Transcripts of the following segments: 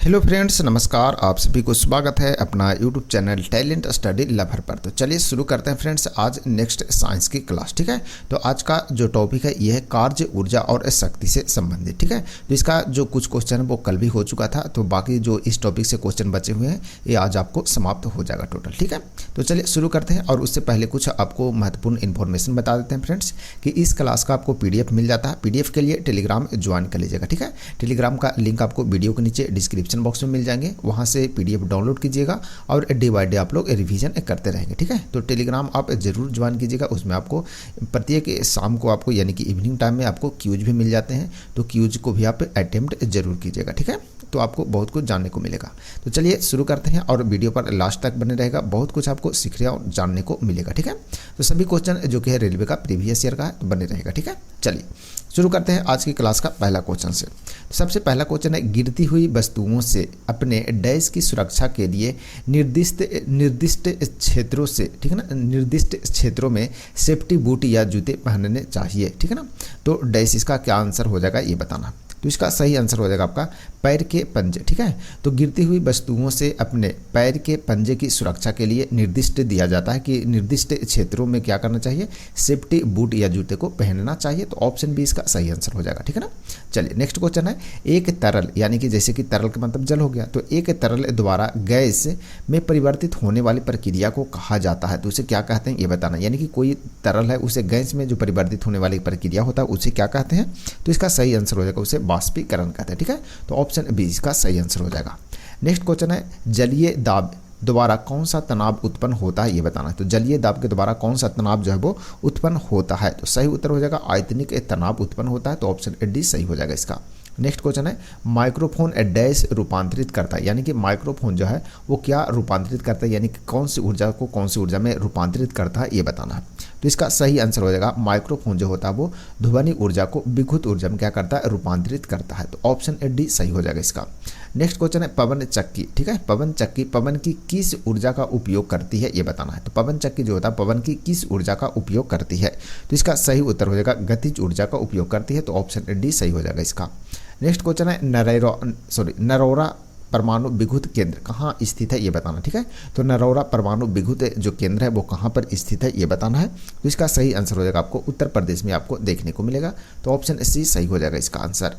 Hello friends, नमस्कार। आप सभी को स्वागत है अपना YouTube channel talent study lover पर। तो चलिए शुरू करते हैं फ्रेंड्स आज नेक्स्ट साइंस की क्लास। ठीक है, तो आज का जो टॉपिक है ये है कार्य, ऊर्जा और शक्ति से संबंधित। ठीक है, तो इसका जो कुछ क्वेश्चन है वो कल भी हो चुका था, तो बाकी जो इस टॉपिक से क्वेश्चन बचे हुए हैं ये आज आपको समाप्त हो जाएगा टोटल। ठीक है, तो चलिए शुरू करते हैं। और उससे पहले कुछ आपको महत्वपूर्ण इन्फॉर्मेशन बता देते हैं फ्रेंड्स कि इस क्लास का आपको PDF मिल जाता है। PDF के लिए टेलीग्राम ज्वाइन कर लीजिएगा। ठीक है, टेलीग्राम का लिंक आपको वीडियो के नीचे डिस्क्रिप्शन बॉक्स में मिल जाएंगे, वहां से PDF डाउनलोड कीजिएगा और डे बाय डे आप लोग रिवीजन करते रहेंगे। ठीक है, तो टेलीग्राम आप जरूर ज्वाइन कीजिएगा। उसमें आपको प्रत्येक शाम को आपको यानी कि इवनिंग टाइम में आपको क्यूज भी मिल जाते हैं, तो क्यूज को भी आप अटेम्प्ट जरूर कीजिएगा। ठीक है, तो आपको बहुत कुछ जानने को मिलेगा। तो चलिए शुरू करते हैं और वीडियो पर लास्ट तक बने रहेगा, बहुत कुछ आपको सीखने और जानने को मिलेगा। ठीक है, तो सभी क्वेश्चन जो कि है रेलवे का प्रीवियस ईयर का है, तो बने रहेगा। ठीक है, चलिए शुरू करते हैं आज की क्लास का पहला क्वेश्चन से। सबसे पहला क्वेश्चन है, गिरती हुई वस्तुओं से अपने डैश की सुरक्षा के लिए निर्दिष्ट क्षेत्रों से, ठीक है ना, निर्दिष्ट क्षेत्रों में सेफ्टी बूट या जूते पहनने चाहिए। ठीक है ना, तो डैश इसका क्या आंसर हो जाएगा ये बताना। तो इसका सही आंसर हो जाएगा आपका पैर के पंजे। ठीक है, तो गिरती हुई वस्तुओं से अपने पैर के पंजे की सुरक्षा के लिए निर्दिष्ट दिया जाता है कि निर्दिष्ट क्षेत्रों में क्या करना चाहिए, सेफ्टी बूट या जूते को पहनना चाहिए। तो ऑप्शन बी इसका सही आंसर हो जाएगा। ठीक है ना, चलिए नेक्स्ट क्वेश्चन है, एक तरल यानी कि जैसे कि तरल का मतलब जल हो गया, तो एक तरल द्वारा गैस में परिवर्तित होने वाली प्रक्रिया को कहा जाता है, तो उसे क्या कहते हैं ये बताना। यानी कि कोई तरल है उसे गैस में जो परिवर्तित होने वाली प्रक्रिया होता है उसे क्या कहते हैं, तो इसका सही आंसर हो जाएगा उसे वाष्पीकरण कहते हैं। ठीक है, तो ऑप्शन बी इसका सही आंसर हो जाएगा। नेक्स्ट क्वेश्चन है, जलीय दाब द्वारा कौन सा तनाव उत्पन्न होता है ये बताना है। तो जलीय दाब के द्वारा कौन सा तनाव जो है वो उत्पन्न होता है, तो सही उत्तर हो जाएगा आयतनिक तनाव उत्पन्न होता है, तो ऑप्शन डी सही हो जाएगा इसका। नेक्स्ट क्वेश्चन है, माइक्रोफोन डैश रूपांतरित करता है, यानी कि माइक्रोफोन जो है वो क्या रूपांतरित करता है, यानी कि कौन सी ऊर्जा को कौन सी ऊर्जा में रूपांतरित करता है ये बताना है। तो इसका सही आंसर हो जाएगा माइक्रोफोन जो होता है वो ध्वनि ऊर्जा को विद्युत ऊर्जा में क्या करता है, रूपांतरित करता है, तो ऑप्शन डी सही हो जाएगा इसका। नेक्स्ट क्वेश्चन है, पवन चक्की। ठीक है, पवन चक्की पवन की किस ऊर्जा का उपयोग करती है ये बताना है। तो पवन चक्की जो होता है पवन की किस ऊर्जा का उपयोग करती है, तो इसका सही उत्तर हो जाएगा गतिज ऊर्जा का उपयोग करती है, तो ऑप्शन डी सही हो जाएगा इसका। नेक्स्ट क्वेश्चन है, नरौरा परमाणु विद्युत केंद्र कहाँ स्थित है ये बताना। ठीक है, तो नरौरा परमाणु विद्युत जो केंद्र है वो कहाँ पर स्थित है ये बताना है, तो इसका सही आंसर हो जाएगा आपको उत्तर प्रदेश में आपको देखने को मिलेगा, तो ऑप्शन सी सही हो जाएगा इसका आंसर।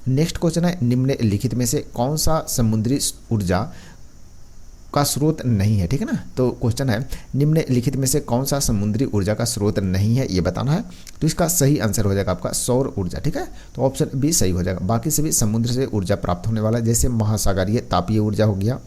नेक्स्ट क्वेश्चन है, निम्नलिखित में से कौन सा समुद्री ऊर्जा का स्रोत नहीं है। ठीक है ना, तो क्वेश्चन है, निम्नलिखित में से कौन सा समुद्री ऊर्जा का स्रोत नहीं है ये बताना है, तो इसका सही आंसर हो जाएगा आपका सौर ऊर्जा। ठीक है, तो ऑप्शन बी सही हो जाएगा। बाकी सभी समुद्र से ऊर्जा प्राप्त होने वाला है, जैसे महासागरीय तापीय ऊर्जा हो गया,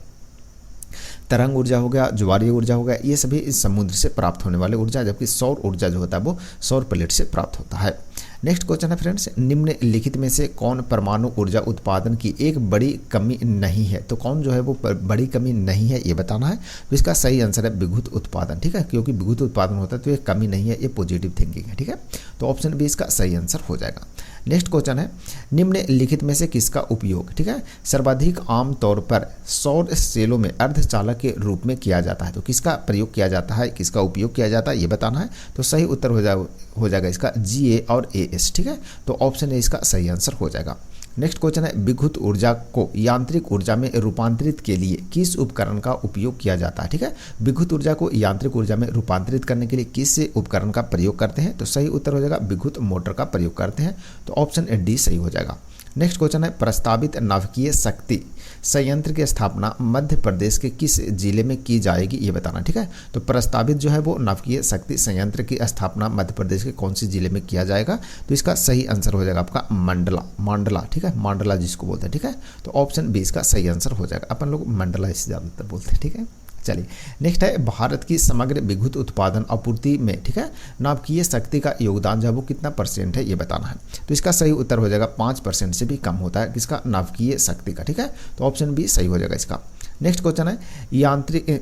तरंग ऊर्जा हो गया, ज्वारीय ऊर्जा हो गया, ये सभी इस समुद्र से प्राप्त होने वाले ऊर्जा, जबकि सौर ऊर्जा जो होता है वो सौर प्लेट से प्राप्त होता है। नेक्स्ट क्वेश्चन है फ्रेंड्स, निम्नलिखित में से कौन परमाणु ऊर्जा उत्पादन की एक बड़ी कमी नहीं है, तो कौन जो है वो बड़ी कमी नहीं है ये बताना है, तो इसका सही आंसर है विद्युत उत्पादन। ठीक है, क्योंकि विद्युत उत्पादन होता है तो ये कमी नहीं है, ये पॉजिटिव थिंकिंग है। ठीक है, तो ऑप्शन बी इसका सही आंसर हो जाएगा। नेक्स्ट क्वेश्चन है, निम्नलिखित में से किसका उपयोग, ठीक है, सर्वाधिक आम तौर पर सौर सेलों में अर्धचालक के रूप में किया जाता है, तो किसका प्रयोग किया जाता है, किसका उपयोग किया जाता है ये बताना है, तो सही उत्तर हो जाएगा इसका GA और AS। ठीक है, तो ऑप्शन ए इसका सही आंसर हो जाएगा। नेक्स्ट क्वेश्चन है, विद्युत ऊर्जा को यांत्रिक ऊर्जा में रूपांतरित के लिए किस उपकरण का उपयोग किया जाता है। ठीक है, विद्युत ऊर्जा को यांत्रिक ऊर्जा में रूपांतरित करने के लिए किस उपकरण का प्रयोग करते हैं, तो सही उत्तर हो जाएगा विद्युत मोटर का प्रयोग करते हैं, तो ऑप्शन डी सही हो जाएगा। नेक्स्ट क्वेश्चन है, प्रस्तावित नाभिकीय शक्ति संयंत्र की स्थापना मध्य प्रदेश के किस जिले में की जाएगी ये बताना। ठीक है, तो प्रस्तावित जो है वो नाभिकीय शक्ति संयंत्र की स्थापना मध्य प्रदेश के कौन से जिले में किया जाएगा, तो इसका सही आंसर हो जाएगा आपका मंडला। ठीक है, मंडला जिसको बोलते हैं। ठीक है, तो ऑप्शन बी इसका सही आंसर हो जाएगा। अपन लोग मंडला इससे ज़्यादातर बोलते हैं। ठीक है, चलिए नेक्स्ट है, भारत की समग्र विद्युत उत्पादन आपूर्ति में, ठीक है, नाभिकीय शक्ति का योगदान जो है वो कितना % है ये बताना है, तो इसका सही उत्तर हो जाएगा 5% से भी कम होता है किसका, नाभिकीय शक्ति का। ठीक है, तो ऑप्शन बी सही हो जाएगा इसका। नेक्स्ट क्वेश्चन है,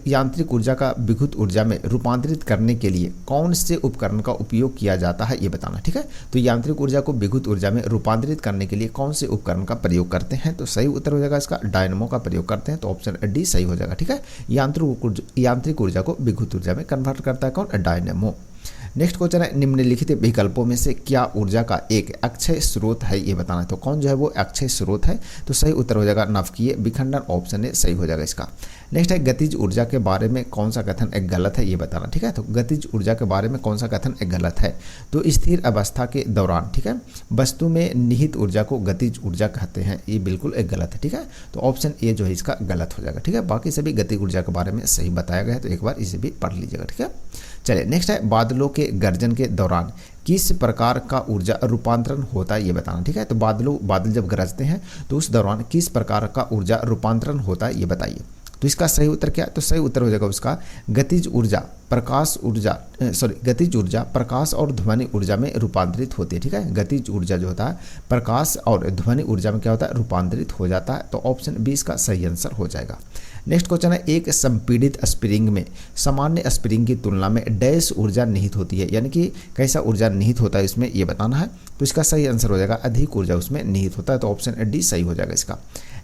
यांत्रिक ऊर्जा का विद्युत ऊर्जा में रूपांतरित करने के लिए कौन से उपकरण का उपयोग किया जाता है ये बताना। ठीक है, तो यांत्रिक ऊर्जा को विद्युत ऊर्जा में रूपांतरित करने के लिए कौन से उपकरण का प्रयोग करते हैं, तो सही उत्तर हो जाएगा इसका डायनमो का प्रयोग करते हैं, तो ऑप्शन डी सही हो जाएगा। ठीक है, यांत्रिक ऊर्जा को विद्युत ऊर्जा में कन्वर्ट करता है कौन, डायनमो। नेक्स्ट क्वेश्चन है निम्नलिखित विकल्पों में से क्या ऊर्जा का एक अक्षय स्रोत है, ये बताना है। तो कौन जो है वो अक्षय स्रोत है, तो सही उत्तर हो जाएगा नाभिकीय विखंडन, ऑप्शन ए सही हो जाएगा इसका। नेक्स्ट है गतिज ऊर्जा के बारे में कौन सा कथन एक गलत है, ये बताना। ठीक है, तो गतिज ऊर्जा के बारे में कौन सा कथन एक गलत है, तो स्थिर अवस्था के दौरान, ठीक है, वस्तु में निहित ऊर्जा को गतिज ऊर्जा कहते हैं, ये बिल्कुल एक गलत है। ठीक है, तो ऑप्शन ए जो है इसका गलत हो जाएगा। ठीक है, बाकी सभी गतिज ऊर्जा के बारे में सही बताया गया है, तो एक बार इसे भी पढ़ लीजिएगा। ठीक है, चलिए नेक्स्ट है बादलों के गर्जन के दौरान किस प्रकार का ऊर्जा रूपांतरण होता है, ये बताना। ठीक है, तो बादल जब गरजते हैं तो उस दौरान किस प्रकार का ऊर्जा रूपांतरण होता है, ये बताइए। तो इसका सही उत्तर क्या है, तो सही उत्तर हो जाएगा उसका गतिज ऊर्जा प्रकाश और ध्वनि ऊर्जा में रूपांतरित होती है। ठीक है, गतिज ऊर्जा जो होता है प्रकाश और ध्वनि ऊर्जा में क्या होता है, रूपांतरित हो जाता है। तो ऑप्शन बी इसका सही आंसर हो जाएगा। नेक्स्ट क्वेश्चन है एक संपीड़ित स्प्रिंग में सामान्य स्प्रिंग की तुलना में डैश ऊर्जा निहित होती है, यानी कि कैसा ऊर्जा निहित होता है इसमें, ये बताना है। तो इसका सही आंसर हो जाएगा अधिक ऊर्जा उसमें निहित होता है, तो ऑप्शन डी सही हो जाएगा इसका।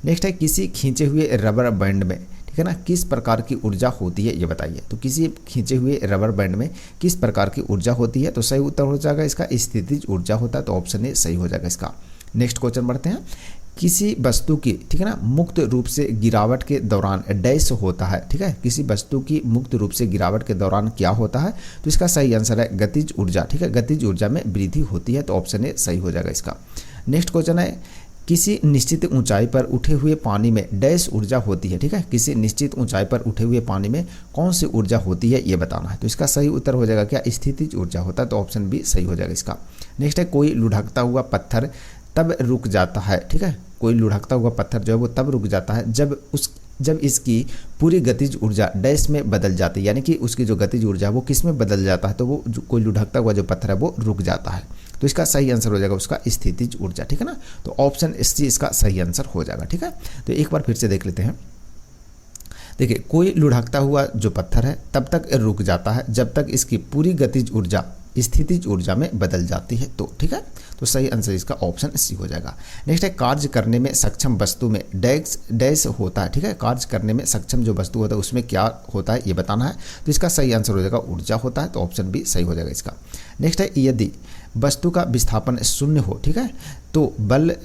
नेक्स्ट है किसी खींचे हुए रबर बैंड में, ठीक है ना, किस प्रकार की ऊर्जा होती है, ये बताइए। तो किसी खींचे हुए रबर बैंड में किस प्रकार की ऊर्जा होती है, तो सही उत्तर हो जाएगा इसका स्थितिज ऊर्जा होता है, तो ऑप्शन ए सही हो जाएगा इसका। नेक्स्ट क्वेश्चन बढ़ते हैं। किसी वस्तु की, ठीक है ना, मुक्त रूप से गिरावट के दौरान डैश होता है। ठीक है, किसी वस्तु की मुक्त रूप से गिरावट के दौरान क्या होता है, तो इसका सही आंसर है गतिज ऊर्जा। ठीक है, गतिज ऊर्जा में वृद्धि होती है, तो ऑप्शन ए सही हो जाएगा इसका। नेक्स्ट क्वेश्चन है किसी निश्चित ऊंचाई पर उठे हुए पानी में डैश ऊर्जा होती है। ठीक है, किसी निश्चित ऊंचाई पर उठे हुए पानी में कौन सी ऊर्जा होती है, ये बताना है। तो इसका सही उत्तर हो जाएगा क्या, स्थितिज ऊर्जा होता है, तो ऑप्शन बी सही हो जाएगा इसका। नेक्स्ट है कोई लुढ़कता हुआ पत्थर तब रुक जाता है। ठीक है, कोई लुढ़कता हुआ पत्थर जो है वो तब रुक जाता है जब इसकी पूरी गतिज ऊर्जा डैश में बदल जाती है, यानी कि उसकी जो गतिज ऊर्जा है वो किस में बदल जाता है, तो वो कोई लुढ़कता हुआ जो पत्थर है वो रुक जाता है। तो इसका सही आंसर हो जाएगा उसका स्थितिज ऊर्जा। ठीक है ना, तो ऑप्शन सी इसका सही आंसर हो जाएगा। ठीक है, तो एक बार फिर से देख लेते हैं। देखिए, कोई लुढ़कता हुआ जो पत्थर है तब तक रुक जाता है जब तक इसकी पूरी गतिज ऊर्जा स्थितिज ऊर्जा में बदल जाती है। तो ठीक है, तो सही आंसर इसका ऑप्शन सी हो जाएगा। नेक्स्ट है कार्य करने में सक्षम वस्तु में डैश होता है। ठीक है, कार्य करने में सक्षम जो वस्तु होता है उसमें क्या होता है, ये बताना है। तो इसका सही आंसर हो जाएगा ऊर्जा होता है, तो ऑप्शन बी सही हो जाएगा इसका। नेक्स्ट है यदि वस्तु का विस्थापन शून्य हो, ठीक है, तो बल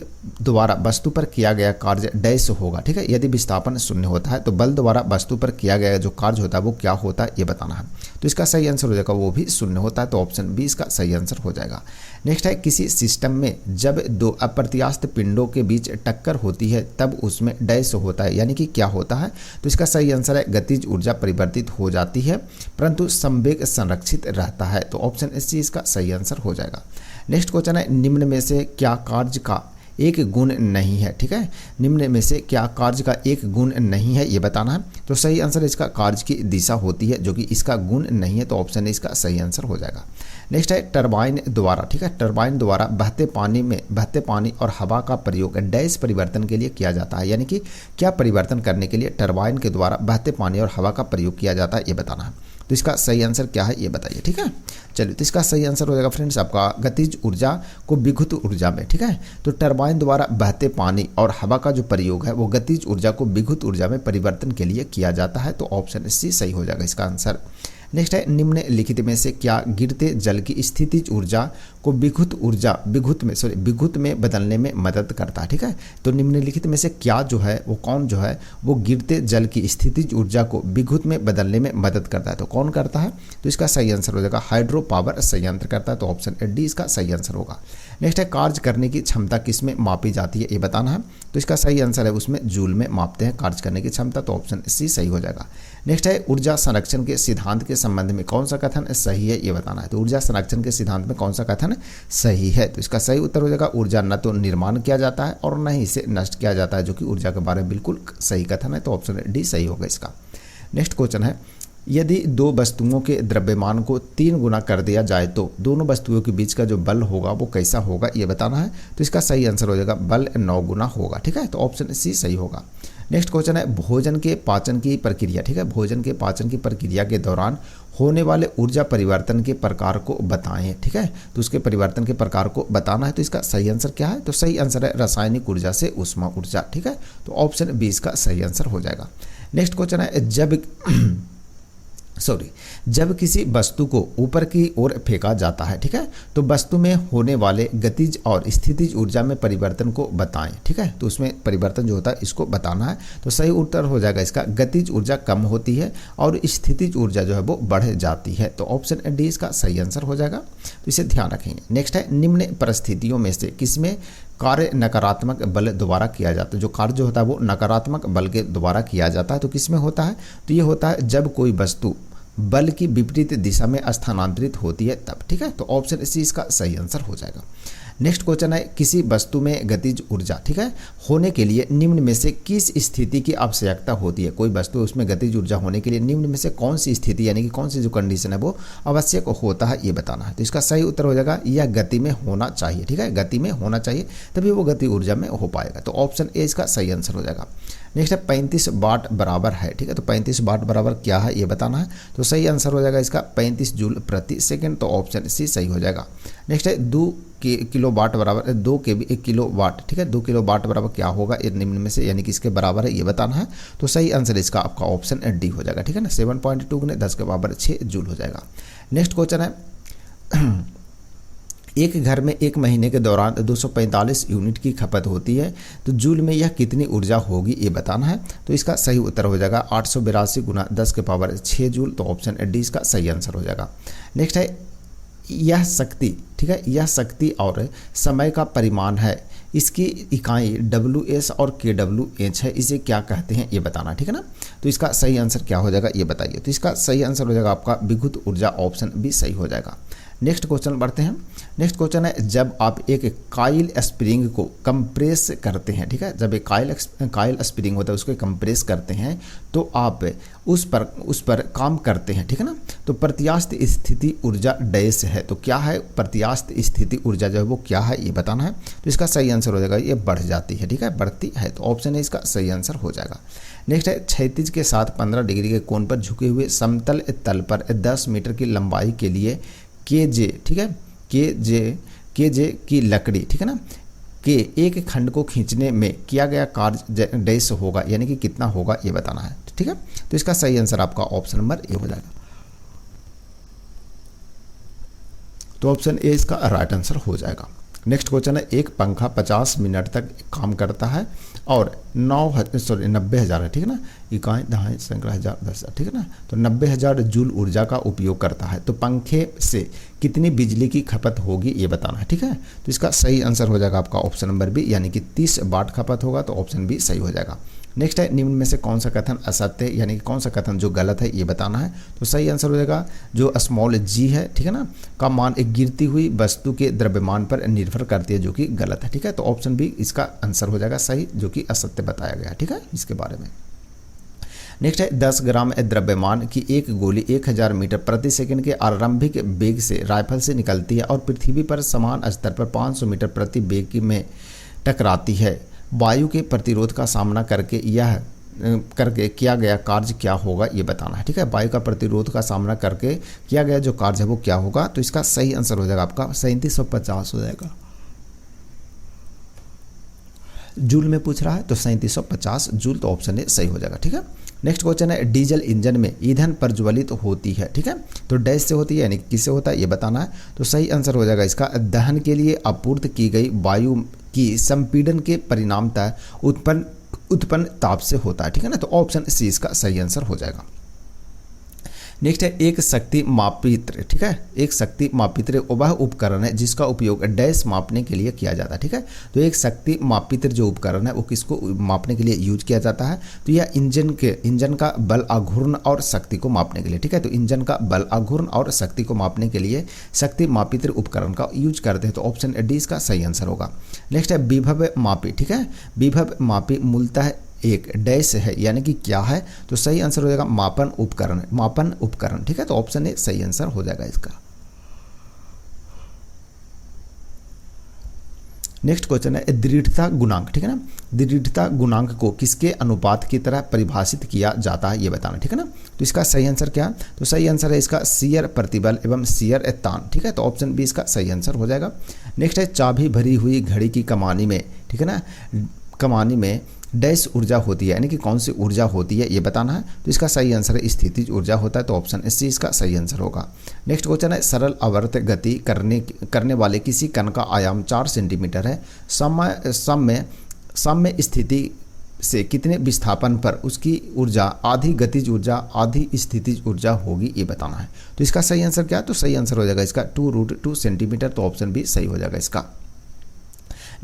द्वारा वस्तु पर किया गया कार्य डैश होगा। ठीक है, यदि विस्थापन शून्य होता है तो बल द्वारा वस्तु पर किया गया जो कार्य होता है वो क्या होता है, ये बताना है। तो इसका सही आंसर हो जाएगा वो भी शून्य होता है, तो ऑप्शन बी इसका सही आंसर हो जाएगा। नेक्स्ट है किसी सिस्टम में जब दो अप्रत्यास्थ पिंडों के बीच टक्कर होती है तब उसमें डैश होता है, यानी कि क्या होता है। तो इसका सही आंसर है गतिज ऊर्जा परिवर्तित हो जाती है परंतु संवेग संरक्षित रहता है, तो ऑप्शन सी इसका सही आंसर हो जाएगा। नेक्स्ट क्वेश्चन है निम्न में से क्या कार्य का एक गुण नहीं है। ठीक है, निम्न में से क्या कार्य का एक गुण नहीं है, ये बताना है। तो सही आंसर इसका कार्य की दिशा होती है जो कि इसका गुण नहीं है, तो ऑप्शन इसका सही आंसर हो जाएगा। नेक्स्ट है टरबाइन द्वारा, ठीक है, टरबाइन द्वारा बहते पानी और हवा का प्रयोग डैश परिवर्तन के लिए किया जाता है, यानी कि क्या परिवर्तन करने के लिए टरबाइन के द्वारा बहते पानी और हवा का प्रयोग किया जाता है, ये बताना है। तो इसका सही आंसर क्या है, ये बताइए। ठीक है, चलिए, तो इसका सही आंसर हो जाएगा फ्रेंड्स आपका गतिज ऊर्जा को विद्युत ऊर्जा में। ठीक है, तो टरबाइन द्वारा बहते पानी और हवा का जो प्रयोग है वो गतिज ऊर्जा को विद्युत ऊर्जा में परिवर्तन के लिए किया जाता है, तो ऑप्शन सी सही हो जाएगा इसका आंसर। नेक्स्ट है निम्नलिखित में से क्या गिरते जल की स्थितिज ऊर्जा को विद्युत में बदलने में मदद करता है। ठीक है, तो निम्नलिखित में से क्या जो है वो कौन जो है वो गिरते जल की स्थितिज ऊर्जा को विद्युत में बदलने में मदद करता है, तो कौन करता है। तो इसका सही आंसर हो जाएगा हाइड्रो पावर संयंत्र करता है, तो ऑप्शन डी इसका सही आंसर होगा। नेक्स्ट है कार्य करने की क्षमता किस में मापी जाती है, ये बताना है। तो इसका सही आंसर है उसमें जूल में मापते हैं कार्य करने की क्षमता, तो ऑप्शन सी सही हो जाएगा। नेक्स्ट है ऊर्जा संरक्षण के सिद्धांत के संबंध में कौन सा कथन सही है, ये बताना है। तो ऊर्जा संरक्षण के सिद्धांत में कौन सा कथन सही है, तो इसका सही उत्तर हो जाएगा ऊर्जा न तो निर्माण किया जाता है और न ही इसे नष्ट किया जाता है, जो कि ऊर्जा के बारे में बिल्कुल सही कथन है, तो ऑप्शन डी सही होगा इसका। नेक्स्ट क्वेश्चन है यदि दो वस्तुओं के द्रव्यमान को 3 गुना कर दिया जाए तो दोनों वस्तुओं के बीच का जो बल होगा वो कैसा होगा, ये बताना है। तो इसका सही आंसर हो जाएगा बल 9 गुना होगा। ठीक है, तो ऑप्शन सी सही होगा। नेक्स्ट क्वेश्चन है भोजन के पाचन की प्रक्रिया, ठीक है, भोजन के पाचन की प्रक्रिया के दौरान होने वाले ऊर्जा परिवर्तन के प्रकार को बताएं। ठीक है, तो उसके परिवर्तन के प्रकार को बताना है। तो इसका सही आंसर क्या है, तो सही आंसर है रासायनिक ऊर्जा से ऊष्मा ऊर्जा। ठीक है, तो ऑप्शन बी इसका सही आंसर हो जाएगा। नेक्स्ट क्वेश्चन है सॉरी, जब किसी वस्तु को ऊपर की ओर फेंका जाता है, ठीक है, तो वस्तु में होने वाले गतिज और स्थितिज ऊर्जा में परिवर्तन को बताएं, ठीक है। तो उसमें परिवर्तन जो होता है इसको बताना है। तो सही उत्तर हो जाएगा इसका गतिज ऊर्जा कम होती है और स्थितिज ऊर्जा जो है वो बढ़ जाती है। तो ऑप्शन डी इसका सही आंसर हो जाएगा। तो इसे ध्यान रखेंगे। नेक्स्ट है, निम्न परिस्थितियों में से किसमें कार्य नकारात्मक बल द्वारा किया जाता है। जो कार्य जो होता है वो नकारात्मक बल के द्वारा किया जाता है। तो किसमें होता है, तो ये होता है जब कोई वस्तु बल की विपरीत दिशा में स्थानांतरित होती है तब, ठीक है। तो ऑप्शन सी इसका सही आंसर हो जाएगा। नेक्स्ट क्वेश्चन है, किसी वस्तु में गतिज ऊर्जा, ठीक है, होने के लिए निम्न में से किस स्थिति की आवश्यकता होती है। कोई वस्तु उसमें गतिज ऊर्जा होने के लिए निम्न में से कौन सी स्थिति यानी कि कौन सी जो कंडीशन है वो आवश्यक होता है ये बताना है। तो इसका सही उत्तर हो जाएगा यह गति में होना चाहिए, ठीक है, गति में होना चाहिए तभी वो गति ऊर्जा में हो पाएगा। तो ऑप्शन ए इसका सही आंसर हो जाएगा। नेक्स्ट है 35 वाट बराबर है, ठीक है, तो 35 वाट बराबर क्या है ये बताना है। तो सही आंसर हो जाएगा इसका 35 जूल प्रति सेकंड। तो ऑप्शन सी सही हो जाएगा। नेक्स्ट है 2 किलो वाट बराबर 2 किलो वाट, ठीक है, 2 किलो वाट बराबर क्या होगा ये निम्न में से यानी कि इसके बराबर है ये बताना है। तो सही आंसर इसका आपका ऑप्शन डी हो जाएगा, ठीक है ना। 7.2 गुने 10 के बराबर 6 जूल हो जाएगा। नेक्स्ट क्वेश्चन है, एक घर में एक महीने के दौरान 245 यूनिट की खपत होती है, तो जूल में यह कितनी ऊर्जा होगी ये बताना है। तो इसका सही उत्तर हो जाएगा 882 गुना 10 के पावर 6 जूल। तो ऑप्शन डी इसका सही आंसर हो जाएगा। नेक्स्ट है, यह शक्ति, ठीक है, यह शक्ति और समय का परिमाण है, इसकी इकाई WS और kWh है, इसे क्या कहते हैं ये बताना, ठीक है ना। तो इसका सही आंसर क्या हो जाएगा ये बताइए। तो इसका सही आंसर हो जाएगा आपका विद्युत ऊर्जा, ऑप्शन बी सही हो जाएगा। नेक्स्ट क्वेश्चन बढ़ते हैं। नेक्स्ट क्वेश्चन है, जब आप एक कॉइल स्प्रिंग को कंप्रेस करते हैं, ठीक है, जब एक कॉइल स्प्रिंग होता है उसको कंप्रेस करते हैं तो आप उस पर काम करते हैं, ठीक है ना। तो प्रत्यास्थ स्थिति ऊर्जा डैश है, तो क्या है प्रत्यास्थ स्थिति ऊर्जा जो है वो क्या है ये बताना है। तो इसका सही आंसर हो जाएगा ये बढ़ जाती है, ठीक है, बढ़ती है। तो ऑप्शन है इसका सही आंसर हो जाएगा। नेक्स्ट है, क्षैतिज के साथ 15 डिग्री के कोण पर झुके हुए समतल तल पर 10 मीटर की लंबाई के लिए KJ, ठीक है, KJ की लकड़ी, ठीक है ना, के एक खंड को खींचने में किया गया कार्य डैश होगा यानी कि कितना होगा ये बताना है, ठीक है। तो इसका सही आंसर आपका ऑप्शन नंबर ए हो जाएगा। तो ऑप्शन ए इसका राइट आंसर हो जाएगा। नेक्स्ट क्वेश्चन है, एक पंखा 50 मिनट तक काम करता है और 90,000 है, ठीक है ना, इकाई दहाई संख्या 10,000, ठीक है ना। तो 90,000 जूल ऊर्जा का उपयोग करता है, तो पंखे से कितनी बिजली की खपत होगी ये बताना है, ठीक है। तो इसका सही आंसर हो जाएगा आपका ऑप्शन नंबर बी यानी कि 30 वाट खपत होगा। तो ऑप्शन बी सही हो जाएगा। नेक्स्ट है, निम्न में से कौन सा कथन असत्य है यानी कि कौन सा कथन जो गलत है ये बताना है। तो सही आंसर हो जाएगा जो स्मॉल g है, ठीक है ना, का मान एक गिरती हुई वस्तु के द्रव्यमान पर निर्भर करती है, जो कि गलत है, ठीक है। तो ऑप्शन बी इसका आंसर हो जाएगा सही, जो कि असत्य बताया गया है, ठीक है, इसके बारे में। नेक्स्ट है, 10 ग्राम द्रव्यमान की एक गोली 1000 मीटर प्रति सेकंड के आरंभिक वेग से राइफल से निकलती है और पृथ्वी पर समान स्तर पर 500 मीटर प्रति वेग में टकराती है। वायु के प्रतिरोध का सामना करके किया गया कार्य क्या होगा ये बताना है, ठीक है। वायु का प्रतिरोध का सामना करके किया गया जो कार्य है वो क्या होगा। तो इसका सही आंसर हो जाएगा आपका 3750 हो जाएगा। जूल में पूछ रहा है तो 3750 जूल। तो ऑप्शन ए सही हो जाएगा, ठीक है। नेक्स्ट क्वेश्चन है, डीजल इंजन में ईंधन प्रज्वलित होती है, ठीक है, तो डैश से होती है यानी किससे होता है ये बताना है। तो सही आंसर हो जाएगा इसका दहन के लिए आपूर्ति की गई वायु की संपीड़न के परिणामतः उत्पन्न ताप से होता है, ठीक है ना। तो ऑप्शन सी इसका सही आंसर हो जाएगा। नेक्स्ट है, एक शक्ति मापित्र, ठीक है, एक शक्ति मापित्र वह उपकरण है जिसका उपयोग डैश मापने के लिए किया जाता है, ठीक है। तो एक शक्ति मापित्र जो उपकरण है वो किसको मापने के लिए यूज किया जाता है। तो यह इंजन का बल आघूर्ण और शक्ति को मापने के लिए, ठीक है, तो इंजन का बल आघूर्ण और शक्ति को मापने के लिए शक्ति मापित्र उपकरण का यूज करते हैं। तो ऑप्शन डी इसका सही आंसर होगा। नेक्स्ट है, विभव मापी, ठीक है, विभव मापी मूलतः एक डैश है यानी कि क्या है। तो सही आंसर हो जाएगा मापन उपकरण, ठीक है। तो ऑप्शन ए सही आंसर हो जाएगा इसका। नेक्स्ट क्वेश्चन है, दृढ़ता गुणांक, ठीक है ना, दृढ़ता गुणांक को किसके अनुपात की तरह परिभाषित किया जाता है ये बताना, ठीक है ना। तो इसका सही आंसर क्या है। तो सही आंसर है इसका शियर प्रतिबल एवं शियर तान, ठीक है। तो ऑप्शन बी इसका सही आंसर हो जाएगा। नेक्स्ट है, चाबी भरी हुई घड़ी की कमानी में, ठीक है ना, कमानी में डैश ऊर्जा होती है, यानी कि कौन सी ऊर्जा होती है ये बताना है। तो इसका सही आंसर है स्थितिज ऊर्जा होता है, तो ऑप्शन सी इसका सही आंसर होगा। नेक्स्ट क्वेश्चन है सरल आवर्त गति करने वाले किसी कण का आयाम 4 सेंटीमीटर है, साम्य स्थिति से कितने विस्थापन पर उसकी ऊर्जा आधी गतिज ऊर्जा आधी स्थितिज ऊर्जा होगी ये बताना है। तो इसका सही आंसर क्या है, तो सही आंसर हो जाएगा इसका 2√2 सेंटीमीटर, तो ऑप्शन बी सही हो जाएगा इसका।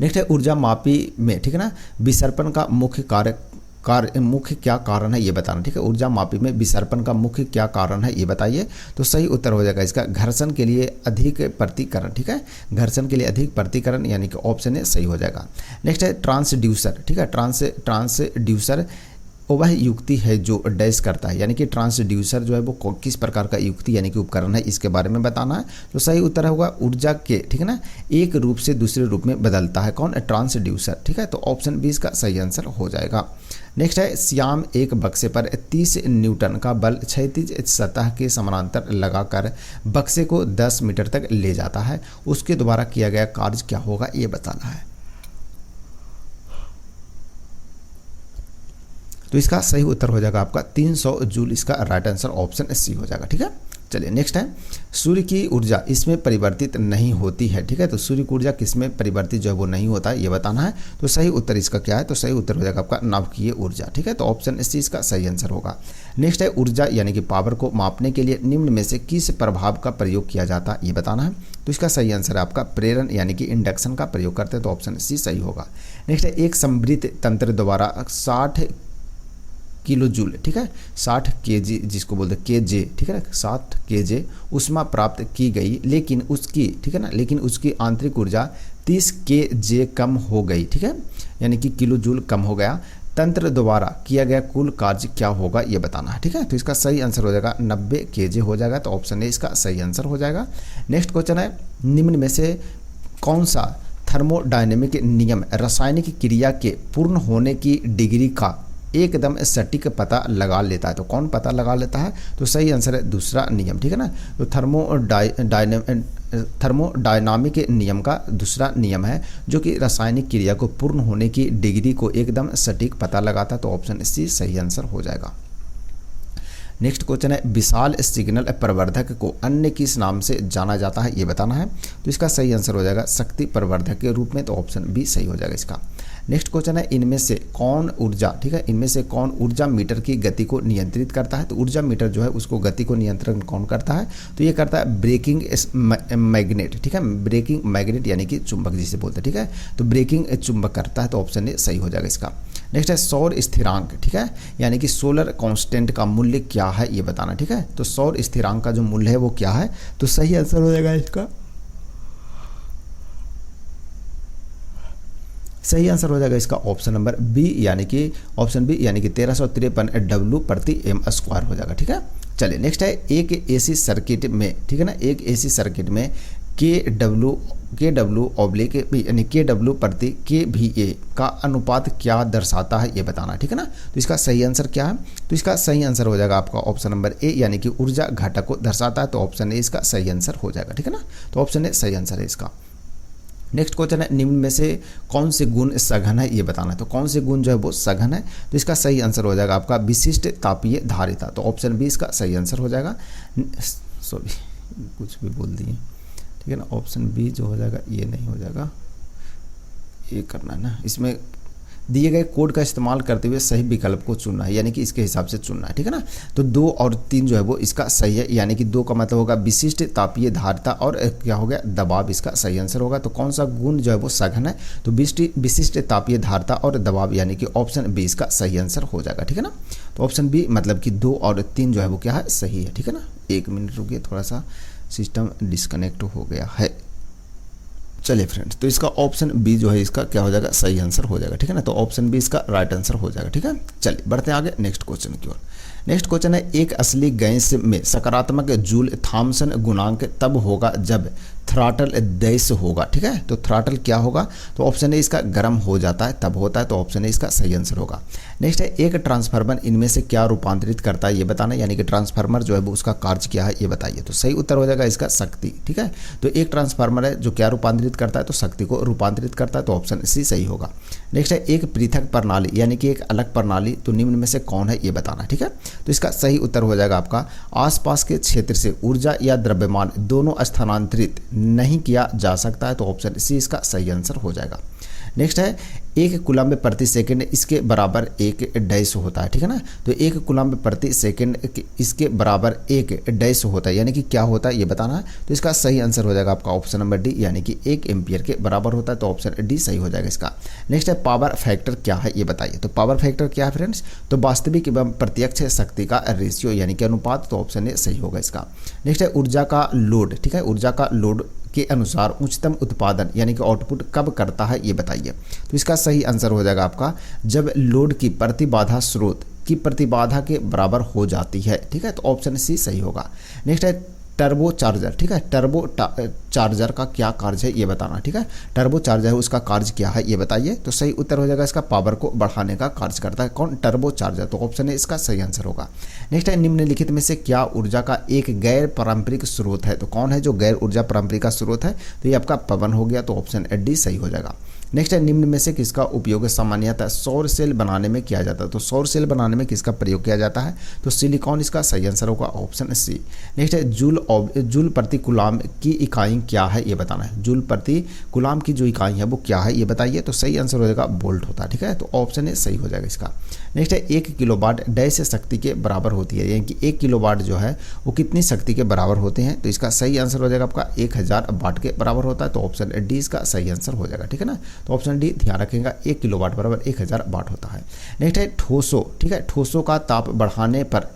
नेक्स्ट है ऊर्जा मापी में, ठीक है ना, विसर्पण का मुख्य क्या कारण है ये बताना, ठीक है। ऊर्जा मापी में विसर्पण का मुख्य क्या कारण है ये बताइए। तो सही उत्तर हो जाएगा इसका घर्षण के लिए अधिक प्रतिकरण, ठीक है, घर्षण के लिए अधिक प्रतिकरण, यानी कि ऑप्शन ए सही हो जाएगा। नेक्स्ट है ट्रांसड्यूसर, ठीक है, ट्रांसड्यूसर वह युक्ति है जो डैश करता है, यानी कि ट्रांसड्यूसर जो है वो किस प्रकार का युक्ति यानी कि उपकरण है इसके बारे में बताना है। तो सही उत्तर होगा ऊर्जा के, ठीक है ना, एक रूप से दूसरे रूप में बदलता है, कौन, ट्रांसड्यूसर, ठीक है। तो ऑप्शन बी इसका सही आंसर हो जाएगा। नेक्स्ट है श्याम एक बक्से पर 30 न्यूटन का बल क्षैतिज सतह के समानांतर लगाकर बक्से को 10 मीटर तक ले जाता है, उसके द्वारा किया गया कार्य क्या होगा ये बताना है। तो इसका सही उत्तर हो जाएगा आपका 300 जूल, इसका राइट आंसर ऑप्शन सी हो जाएगा, ठीक है। चलिए नेक्स्ट है सूर्य की ऊर्जा इसमें परिवर्तित नहीं होती है, ठीक है। तो सूर्य की ऊर्जा किसमें परिवर्तित जो है वो नहीं होता है ये बताना है। तो सही उत्तर इसका क्या है, तो सही उत्तर हो जाएगा आपका नाभिकीय ऊर्जा, ठीक है। तो ऑप्शन सी इसका सही आंसर होगा। नेक्स्ट है ऊर्जा यानी कि पावर को मापने के लिए निम्न में से किस प्रभाव का प्रयोग किया जाता है ये बताना है। तो इसका सही आंसर है आपका प्रेरण यानी कि इंडक्शन का प्रयोग करते हैं, तो ऑप्शन सी सही होगा। नेक्स्ट है एक समृद्ध तंत्र द्वारा 60 किलो जूल, ठीक है, 60 केजी जिसको बोलते हैं केजे, ठीक है ना, 60 केजे ऊष्मा प्राप्त की गई, लेकिन उसकी, ठीक है ना, लेकिन उसकी आंतरिक ऊर्जा 30 केजे कम हो गई, ठीक है, यानी कि किलो जूल कम हो गया। तंत्र द्वारा किया गया कुल कार्य क्या होगा ये बताना है, ठीक है। तो इसका सही आंसर हो जाएगा 90 केजे हो जाएगा, तो ऑप्शन ए इसका सही आंसर हो जाएगा। नेक्स्ट क्वेश्चन है निम्न में से कौन सा थर्मोडायनेमिक नियम रासायनिक क्रिया के पूर्ण होने की डिग्री का एकदम सटीक पता लगा लेता है। तो कौन पता लगा लेता है, तो सही आंसर है दूसरा नियम, ठीक है ना। तो थर्मोडायनामिक नियम का दूसरा नियम है जो कि रासायनिक क्रिया को पूर्ण होने की डिग्री को एकदम सटीक पता लगाता है, तो ऑप्शन सी सही आंसर हो जाएगा। नेक्स्ट क्वेश्चन है विशाल सिग्नल प्रवर्धक को अन्य किस नाम से जाना जाता है ये बताना है। तो इसका सही आंसर हो जाएगा शक्ति प्रवर्धक के रूप में, तो ऑप्शन बी सही हो जाएगा इसका। नेक्स्ट क्वेश्चन है इनमें से कौन ऊर्जा, ठीक है, इनमें से कौन ऊर्जा मीटर की गति को नियंत्रित करता है। तो ऊर्जा मीटर जो है उसको गति को नियंत्रण कौन करता है, तो ये करता है ब्रेकिंग मैग्नेट, ठीक है, ब्रेकिंग मैग्नेट यानी कि चुंबक जिसे बोलते हैं, ठीक है। तो ब्रेकिंग चुंबक करता है, तो ऑप्शन ए सही हो जाएगा इसका। नेक्स्ट है सौर स्थिरांक, ठीक है, यानी कि सोलर कांस्टेंट का मूल्य क्या है ये बताना, ठीक है। तो सौर स्थिरांक का जो मूल्य है वो क्या है, तो सही आंसर हो जाएगा इसका, सही आंसर हो जाएगा इसका ऑप्शन नंबर बी, यानी कि ऑप्शन बी यानी कि 1353 डब्ल्यू प्रति एम स्क्वायर हो जाएगा, ठीक है। चलिए नेक्स्ट है एक एसी सर्किट में, ठीक है ना, एक एसी सर्किट में के डब्ल्यू ऑब्लिक यानी के डब्ल्यू प्रति के भी ए का अनुपात क्या दर्शाता है ये बताना, ठीक है ना। तो इसका सही आंसर क्या है, तो इसका सही आंसर हो जाएगा आपका ऑप्शन नंबर ए, यानी कि ऊर्जा घटक को दर्शाता है, तो ऑप्शन ए इसका सही आंसर हो जाएगा, ठीक है ना। तो ऑप्शन ए सही आंसर है इसका। नेक्स्ट क्वेश्चन है निम्न में से कौन से गुण सघन है ये बताना है। तो कौन से गुण जो है वो सघन है, तो इसका सही आंसर हो जाएगा आपका विशिष्ट तापीय धारिता, तो ऑप्शन बी इसका सही आंसर हो जाएगा। सॉरी कुछ भी बोल दिए, ठीक है ना, ऑप्शन बी जो हो जाएगा ये नहीं हो जाएगा, ये करना है ना, इसमें दिए गए कोड का इस्तेमाल करते हुए सही विकल्प को चुनना है, यानी कि इसके हिसाब से चुनना है, ठीक है ना। तो 2 और 3 जो है वो इसका सही है, यानी कि 2 का मतलब होगा विशिष्ट तापीय धारिता और क्या हो गया दबाव, इसका सही आंसर होगा। तो कौन सा गुण जो है वो सघन है, तो विशिष्ट तापीय धारिता और दबाव, यानी कि ऑप्शन बी इसका सही आंसर हो जाएगा, ठीक है ना। तो ऑप्शन बी मतलब कि 2 और 3 जो है वो क्या है सही है, ठीक है ना। 1 मिनट रुकिए, थोड़ा सा सिस्टम डिस्कनेक्ट हो गया है। चलिए फ्रेंड्स, तो इसका ऑप्शन बी जो है इसका क्या हो जाएगा सही आंसर हो जाएगा, ठीक है ना। तो ऑप्शन बी इसका राइट आंसर हो जाएगा, ठीक है। चलिए बढ़ते हैं आगे नेक्स्ट क्वेश्चन की ओर। नेक्स्ट क्वेश्चन है एक असली गैस में सकारात्मक जूल थॉम्सन गुणांक तब होगा जब थ्रॉटल डैश होगा, ठीक है। तो थ्रॉटल क्या होगा, तो ऑप्शन ए इसका गर्म हो जाता है तब होता है, तो ऑप्शन ए इसका सही आंसर होगा। नेक्स्ट है एक ट्रांसफार्मर इनमें से क्या रूपांतरित करता है ये बताना, यानी कि ट्रांसफार्मर जो है वो उसका कार्य क्या है ये बताइए। तो सही उत्तर हो जाएगा इसका शक्ति, ठीक है। तो एक ट्रांसफार्मर है जो क्या रूपांतरित करता है, तो शक्ति को रूपांतरित करता है, तो ऑप्शन सी सही होगा। नेक्स्ट है एक पृथक प्रणाली यानी कि एक अलग प्रणाली, तो निम्न में से कौन है ये बताना, ठीक है। तो इसका सही उत्तर हो जाएगा आपका आसपास के क्षेत्र से ऊर्जा या द्रव्यमान दोनों स्थानांतरित नहीं किया जा सकता है, तो ऑप्शन सी इसका सही आंसर हो जाएगा। नेक्स्ट है एक कूलम्ब प्रति सेकंड इसके बराबर एक डैश होता है, ठीक है ना। तो एक कूलम्ब प्रति सेकंड इसके बराबर एक डैश होता है, यानी कि क्या होता है ये बताना है। तो इसका सही आंसर हो जाएगा आपका ऑप्शन नंबर डी, यानी कि 1 एम्पियर के बराबर होता है, तो ऑप्शन डी सही हो जाएगा इसका। नेक्स्ट है पावर फैक्टर क्या है ये बताइए। तो पावर फैक्टर क्या है फ्रेंड्स, तो वास्तविक एवं प्रत्यक्ष शक्ति का रेशियो यानी कि अनुपात, तो ऑप्शन ए सही होगा इसका। नेक्स्ट है ऊर्जा का लोड, ठीक है। ऊर्जा का लोड के अनुसार उच्चतम उत्पादन यानी कि आउटपुट कब करता है ये बताइए। तो इसका सही आंसर हो जाएगा आपका जब लोड की प्रतिबाधा स्रोत की प्रतिबाधा के बराबर हो जाती है, ठीक है। तो ऑप्शन सी सही होगा। नेक्स्ट है टर्बो चार्जर, ठीक है। टर्बो चार्जर का क्या कार्य है ये बताना, ठीक है। टर्बो चार्जर उसका कार्य क्या है ये बताइए। तो सही उत्तर हो जाएगा इसका पावर को बढ़ाने का कार्य करता है कौन, टर्बो चार्जर, तो ऑप्शन ए इसका सही आंसर होगा। नेक्स्ट है निम्नलिखित में से क्या ऊर्जा का एक गैर पारंपरिक स्रोत है, तो कौन है जो गैर ऊर्जा पारंपरिक का स्रोत है, तो ये आपका पवन हो गया, तो ऑप्शन डी सही हो जाएगा। नेक्स्ट है निम्न में से किसका उपयोग सामान्यतः सौर सेल बनाने में किया जाता है, तो सौर सेल बनाने में किसका प्रयोग किया जाता है, तो सिलिकॉन इसका सही आंसर होगा, ऑप्शन सी। नेक्स्ट है जूल प्रति कूलम्ब की इकाई क्या है ये बताना है। जूल प्रति कूलम्ब की जो इकाई है वो क्या है ये बताइए। तो सही आंसर हो जाएगा वोल्ट होता है, ठीक है। तो ऑप्शन ए सही हो जाएगा इसका। नेक्स्ट है 1 किलोवाट डैश शक्ति के बराबर होती है, यानी कि 1 किलोवाट जो है वो कितनी शक्ति के बराबर होते हैं, तो इसका सही आंसर हो जाएगा आपका 1000 वाट के बराबर होता है, तो ऑप्शन डी इसका सही आंसर हो जाएगा, ठीक है ना। तो ऑप्शन डी ध्यान रखेगा 1 किलोवाट बराबर 1000 वाट होता है। नेक्स्ट है ठोसों, ठीक है। ठोसों का ताप बढ़ाने पर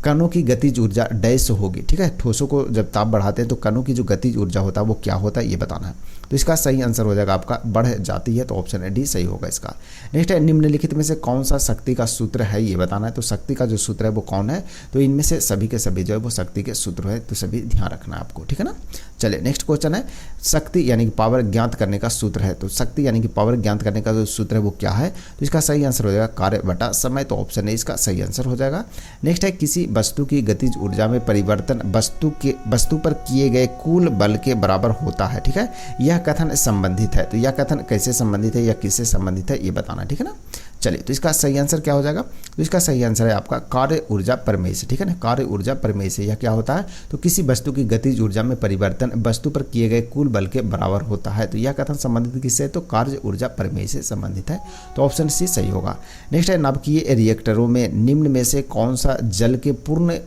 कणों की गतिज ऊर्जा डैश होगी, ठीक है। ठोसों को जब ताप बढ़ाते हैं तो कणों की जो गतिज ऊर्जा होता है वो क्या होता है ये बताना है। तो इसका सही आंसर हो जाएगा आपका बढ़ जाती है, तो ऑप्शन डी सही होगा इसका। नेक्स्ट है निम्नलिखित में से कौन सा शक्ति का सूत्र है ये बताना है। तो शक्ति का जो सूत्र है वो कौन है, तो इनमें से सभी के सभी जो है वो शक्ति के सूत्र है, तो सभी ध्यान रखना है आपको, ठीक है ना। चलिए नेक्स्ट क्वेश्चन है शक्ति यानी कि पावर ज्ञात करने का सूत्र है। तो शक्ति यानी कि पावर ज्ञात करने का जो सूत्र है वो क्या है, तो इसका सही आंसर हो जाएगा कार्य बटा समय, तो ऑप्शन ए इसका सही आंसर हो जाएगा। नेक्स्ट है किसी वस्तु की गतिज ऊर्जा में परिवर्तन वस्तु पर किए गए कुल बल के बराबर होता है, ठीक है। यह कथन संबंधित है, तो यह कथन कैसे संबंधित है या किससे संबंधित है ये बताना, ठीक है ना। चलिए तो इसका सही आंसर क्या हो जाएगा, तो इसका सही आंसर है आपका कार्य ऊर्जा प्रमेय से, ठीक है ना। कार्य ऊर्जा प्रमेय से यह क्या होता है, तो किसी वस्तु की गतिज ऊर्जा में परिवर्तन वस्तु पर किए गए कुल बल के बराबर होता है, तो यह कथन संबंधित किससे, तो कार्य ऊर्जा प्रमेय से संबंधित है, तो ऑप्शन सी सही होगा। नेक्स्ट है नाभिकीय रिएक्टरों में निम्न में से कौन सा जल के पूर्ण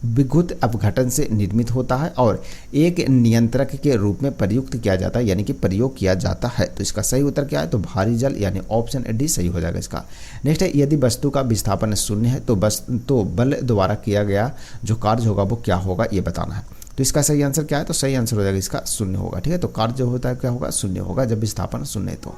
विद्युत अपघटन से निर्मित होता है और एक नियंत्रक के रूप में प्रयुक्त किया जाता है, यानी कि प्रयोग किया जाता है। तो इसका सही उत्तर क्या है, तो भारी जल, यानी ऑप्शन डी सही हो जाएगा इसका। नेक्स्ट है यदि वस्तु का विस्थापन शून्य है तो बल द्वारा किया गया जो कार्य होगा वो क्या होगा ये बताना है। तो इसका सही आंसर क्या है, तो सही आंसर हो जाएगा इसका शून्य होगा, ठीक है। तो कार्य जो होता है क्या होगा, शून्य होगा जब विस्थापन शून्य है। तो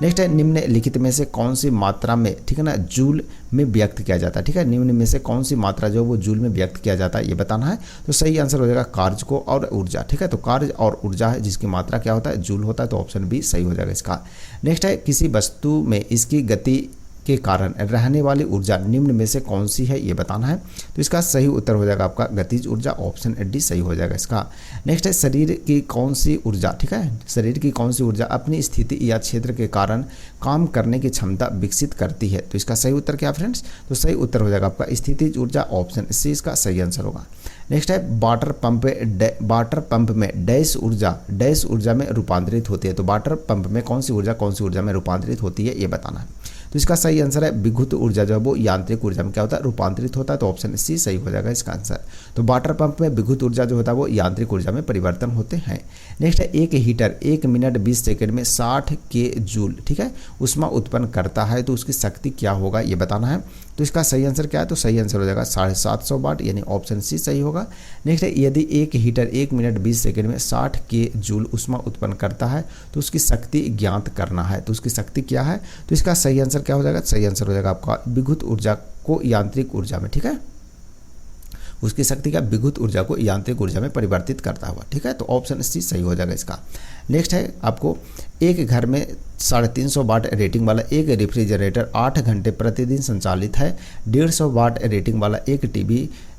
नेक्स्ट है निम्नलिखित में से कौन सी मात्रा में, ठीक है ना, जूल में व्यक्त किया जाता है, ठीक है। निम्न में से कौन सी मात्रा जो वो जूल में व्यक्त किया जाता है ये बताना है। तो सही आंसर हो जाएगा कार्य को और ऊर्जा, ठीक है। तो कार्य और ऊर्जा है जिसकी मात्रा क्या होता है, जूल होता है, तो ऑप्शन बी सही हो जाएगा इसका। नेक्स्ट है किसी वस्तु में इसकी गति के कारण रहने वाली ऊर्जा निम्न में से कौन सी है ये बताना है। तो इसका सही उत्तर हो जाएगा आपका गतिज ऊर्जा, ऑप्शन डी सही हो जाएगा इसका। नेक्स्ट है शरीर की कौन सी ऊर्जा, ठीक है। शरीर की कौन सी ऊर्जा अपनी स्थिति या क्षेत्र के कारण काम करने की क्षमता विकसित करती है। तो इसका सही उत्तर क्या फ्रेंड्स, तो सही उत्तर हो जाएगा आपका स्थितिज ऊर्जा, ऑप्शन सी इसका सही आंसर होगा। नेक्स्ट है वाटर पंप में डैश ऊर्जा में रूपांतरित होती है। तो वाटर पंप में कौन सी ऊर्जा में रूपांतरित होती है ये बताना है। तो इसका सही आंसर है विद्युत ऊर्जा जो है वो यांत्रिक ऊर्जा में क्या होता है, रूपांतरित होता है, तो ऑप्शन सी सही हो जाएगा इसका आंसर। तो वाटर पंप में विद्युत ऊर्जा जो होता है वो यांत्रिक ऊर्जा में परिवर्तन होते हैं। नेक्स्ट है एक हीटर 1 मिनट 20 सेकंड में 60 के जूल, ठीक है, ऊष्मा उत्पन्न करता है, तो उसकी शक्ति क्या होगा ये बताना है। तो इसका सही आंसर क्या है, तो सही आंसर हो जाएगा 750 वाट, यानी ऑप्शन सी सही होगा। नेक्स्ट है यदि एक हीटर 1 मिनट 20 सेकंड में 60 के जूल ऊष्मा उत्पन्न करता है तो उसकी शक्ति ज्ञात करना है, तो उसकी शक्ति क्या है। तो इसका सही आंसर क्या हो जाएगा, सही आंसर हो जाएगा आपका विद्युत ऊर्जा को यांत्रिक ऊर्जा में, ठीक है, उसकी शक्ति का विद्युत ऊर्जा को यांत्रिक ऊर्जा में परिवर्तित करता हुआ। ठीक है, तो ऑप्शन सी सही हो जाएगा इसका। नेक्स्ट है आपको, एक घर में 350 वाट रेटिंग वाला एक रेफ्रिजरेटर 8 घंटे प्रतिदिन संचालित है। 150 वाट रेटिंग वाला एक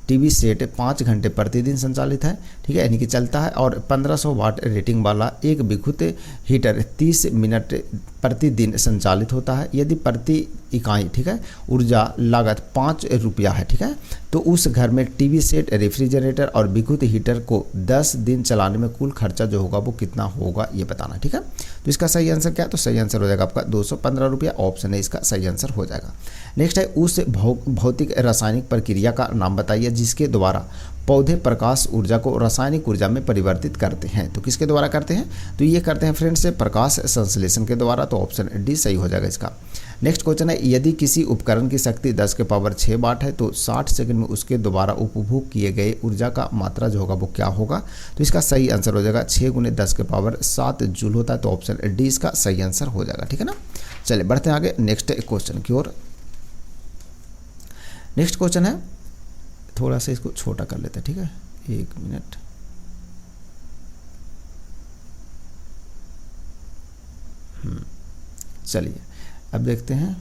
टीवी सेट 5 घंटे प्रतिदिन संचालित है। ठीक है, यानी कि चलता है। और 1500 वाट रेटिंग वाला एक विद्युत हीटर 30 मिनट प्रतिदिन संचालित होता है। यदि प्रति इकाई, ठीक है, ऊर्जा लागत 5 रुपया है, ठीक है, तो उस घर में टीवी सेट, रेफ्रिजरेटर और विद्युत हीटर को 10 दिन चलाने में कुल खर्चा जो होगा वो कितना होगा ये बताना। ठीक है, तो इसका सही आंसर क्या है, तो सही आंसर हो जाएगा आपका 215 रुपया। ऑप्शन है इसका सही आंसर हो जाएगा। नेक्स्ट है, उस भौतिक रासायनिक प्रक्रिया का नाम बताइए जिसके द्वारा पौधे प्रकाश ऊर्जा को रासायनिक ऊर्जा में परिवर्तित करते हैं। तो किसके द्वारा करते हैं, तो ये करते हैं फ्रेंड्स प्रकाश संश्लेषण के द्वारा। तो ऑप्शन डी सही हो जाएगा इसका। नेक्स्ट क्वेश्चन है, यदि किसी उपकरण की शक्ति 10 के पावर 6 वाट है तो 60 सेकंड में उसके द्वारा उपभोग किए गए ऊर्जा का मात्रा जो होगा वो क्या होगा। तो इसका सही आंसर हो जाएगा 6 × 10 के पावर 7 जूल होता है। तो ऑप्शन डी इसका सही आंसर हो जाएगा। ठीक है ना, चलिए बढ़ते हैं आगे नेक्स्ट क्वेश्चन की ओर। नेक्स्ट क्वेश्चन है, थोड़ा सा इसको छोटा कर लेते हैं। ठीक है, 1 मिनट। चलिए अब देखते हैं।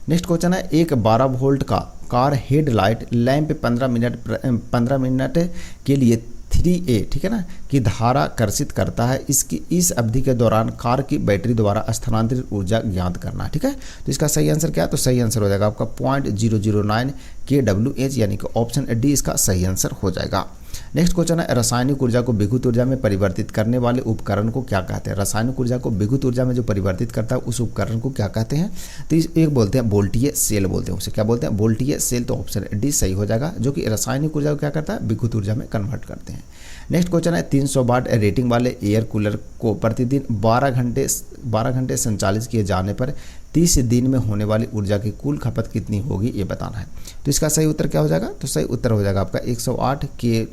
नेक्स्ट क्वेश्चन है, एक 12 वोल्ट का कार हेडलाइट लैंप 15 मिनट के लिए 3A, ठीक है ना, की धारा कर्षित करता है। इस अवधि के दौरान कार की बैटरी द्वारा स्थानांतरित ऊर्जा ज्ञात करना है। ठीक है, तो इसका सही आंसर क्या है, तो सही आंसर हो जाएगा आपका 0.009 kWh, यानी कि ऑप्शन डी इसका सही आंसर हो जाएगा। नेक्स्ट क्वेश्चन है, रासायनिक ऊर्जा को विद्युत ऊर्जा में परिवर्तित करने वाले उपकरण को क्या कहते हैं। रासायनिक ऊर्जा को विद्युत ऊर्जा में जो परिवर्तित करता है उस उपकरण को क्या कहते हैं, तो एक बोलते हैं वोल्टीय सेल बोलते हैं, उसे क्या बोलते हैं, वोल्टीय सेल। तो ऑप्शन डी सही हो जाएगा, जो कि रासायनिक ऊर्जा को क्या करता है, विद्युत ऊर्जा में कन्वर्ट करते हैं। नेक्स्ट क्वेश्चन है, 300 वाट रेटिंग वाले एयर कूलर को प्रतिदिन 12 घंटे संचालित किए जाने पर 30 दिन में होने वाली ऊर्जा की कुल खपत कितनी होगी ये बताना है। तो इसका सही उत्तर क्या हो जाएगा, तो सही उत्तर हो जाएगा आपका 108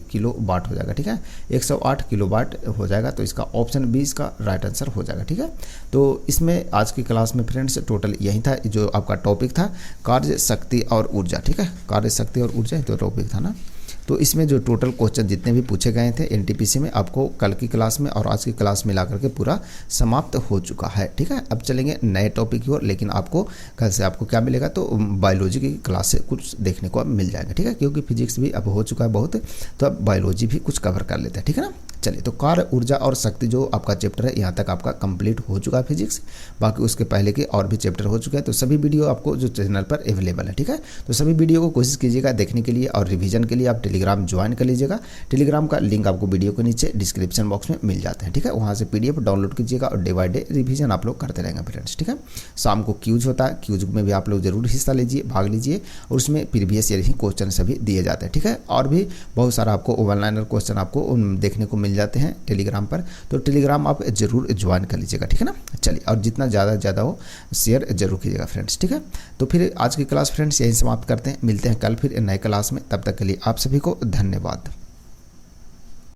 किलो वाट हो जाएगा। ठीक है, 108 किलो वाट हो जाएगा। तो इसका ऑप्शन बी इसका राइट आंसर हो जाएगा। ठीक है, तो इसमें आज की क्लास में फ्रेंड्स टोटल यही था जो आपका टॉपिक था, कार्य, शक्ति और ऊर्जा। ठीक है, कार्य, शक्ति और ऊर्जा तो टॉपिक था ना। तो इसमें जो टोटल क्वेश्चन जितने भी पूछे गए थे एनटीपीसी में, आपको कल की क्लास में और आज की क्लास मिला करके पूरा समाप्त हो चुका है। ठीक है, अब चलेंगे नए टॉपिक की ओर, लेकिन आपको कल से आपको क्या मिलेगा, तो बायोलॉजी की क्लास से कुछ देखने को मिल जाएगा। ठीक है, क्योंकि फिजिक्स भी अब हो चुका है बहुत, तो अब बायोलॉजी भी कुछ कवर कर लेते हैं। ठीक है ना, चलिए तो कार्य, ऊर्जा और शक्ति जो आपका चैप्टर है यहाँ तक आपका कंप्लीट हो चुका है फिजिक्स। बाकी उसके पहले के और भी चैप्टर हो चुके हैं, तो सभी वीडियो आपको जो चैनल पर अवेलेबल है। ठीक है, तो सभी वीडियो को कोशिश कीजिएगा देखने के लिए, और रिवीजन के लिए आप टेलीग्राम ज्वाइन कर लीजिएगा। टेलीग्राम का लिंक आपको वीडियो के नीचे डिस्क्रिप्शन बॉक्स में मिल जाते हैं। ठीक है, वहाँ से PDF डाउनलोड कीजिएगा और डे बाय डे रिवीजन आप लोग करते रहेंगे फ्रेंड्स। ठीक है, शाम को क्यूज होता है, क्यूज में भी आप लोग जरूर हिस्सा लीजिए, भाग लीजिए, और उसमें प्रीवियस ईयर ही क्वेश्चन सभी दिए जाते हैं। ठीक है, और भी बहुत सारा आपको ओवरलाइनर क्वेश्चन आपको देखने को मिल जाते हैं टेलीग्राम पर, तो टेलीग्राम आप जरूर ज्वाइन कर लीजिएगा। ठीक है ना, चलिए, और जितना ज़्यादा हो शेयर जरूर कीजिएगा फ्रेंड्स। ठीक है, तो फिर आज की क्लास फ्रेंड्स यही समाप्त करते हैं, मिलते हैं कल फिर नए क्लास में। तब तक के लिए आप सभी को धन्यवाद।